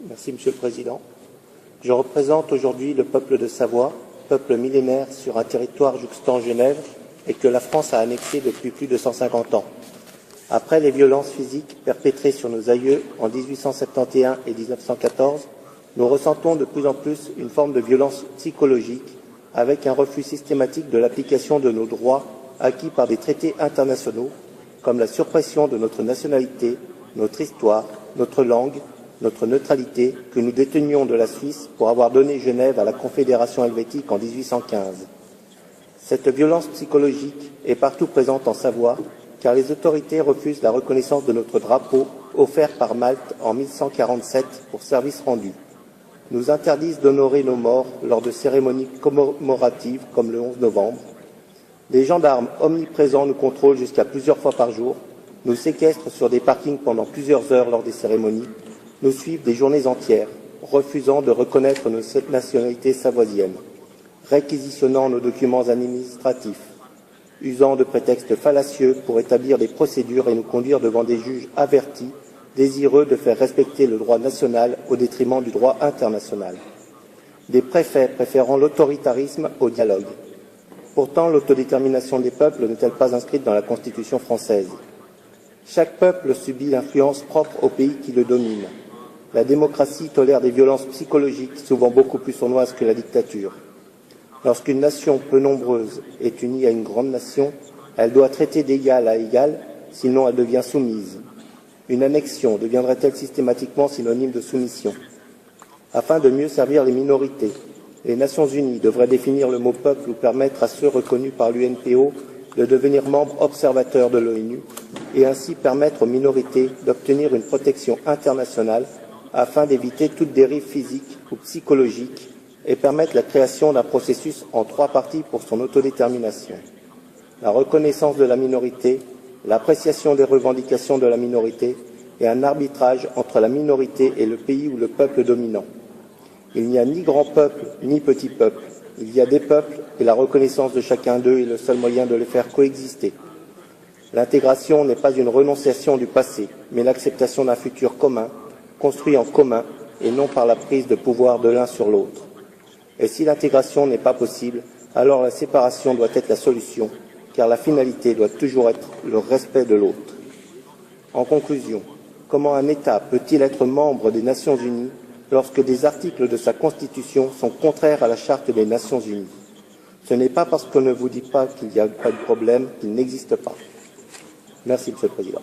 Merci, Monsieur le Président. Je représente aujourd'hui le peuple de Savoie, peuple millénaire sur un territoire jouxtant Genève et que la France a annexé depuis plus de 150 ans. Après les violences physiques perpétrées sur nos aïeux en 1871 et 1914, nous ressentons de plus en plus une forme de violence psychologique avec un refus systématique de l'application de nos droits acquis par des traités internationaux, comme la suppression de notre nationalité, notre histoire, notre langue, notre neutralité que nous détenions de la Suisse pour avoir donné Genève à la Confédération helvétique en 1815. Cette violence psychologique est partout présente en Savoie, car les autorités refusent la reconnaissance de notre drapeau offert par Malte en 1147 pour service rendu, nous interdisent d'honorer nos morts lors de cérémonies commémoratives comme le 11 novembre. Des gendarmes omniprésents nous contrôlent jusqu'à plusieurs fois par jour, nous séquestrent sur des parkings pendant plusieurs heures lors des cérémonies, nous suivent des journées entières, refusant de reconnaître notre nationalité savoisienne, réquisitionnant nos documents administratifs, usant de prétextes fallacieux pour établir des procédures et nous conduire devant des juges avertis, désireux de faire respecter le droit national au détriment du droit international. Des préfets préférant l'autoritarisme au dialogue. Pourtant, l'autodétermination des peuples n'est-elle pas inscrite dans la Constitution française? Chaque peuple subit l'influence propre au pays qui le domine. La démocratie tolère des violences psychologiques souvent beaucoup plus sournoises que la dictature. Lorsqu'une nation peu nombreuse est unie à une grande nation, elle doit traiter d'égal à égal, sinon elle devient soumise. Une annexion deviendrait-elle systématiquement synonyme de soumission? Afin de mieux servir les minorités, les Nations unies devraient définir le mot peuple ou permettre à ceux reconnus par l'UNPO de devenir membres observateurs de l'ONU et ainsi permettre aux minorités d'obtenir une protection internationale afin d'éviter toute dérive physique ou psychologique et permettre la création d'un processus en 3 parties pour son autodétermination. La reconnaissance de la minorité, l'appréciation des revendications de la minorité et un arbitrage entre la minorité et le pays ou le peuple dominant. Il n'y a ni grand peuple ni petit peuple. Il y a des peuples et la reconnaissance de chacun d'eux est le seul moyen de les faire coexister. L'intégration n'est pas une renonciation du passé, mais l'acceptation d'un futur commun, construit en commun et non par la prise de pouvoir de l'un sur l'autre. Et si l'intégration n'est pas possible, alors la séparation doit être la solution, car la finalité doit toujours être le respect de l'autre. En conclusion, comment un État peut-il être membre des Nations Unies lorsque des articles de sa Constitution sont contraires à la Charte des Nations Unies? Ce n'est pas parce qu'on ne vous dit pas qu'il n'y a pas de problème qu'il n'existe pas. Merci, Monsieur le Président.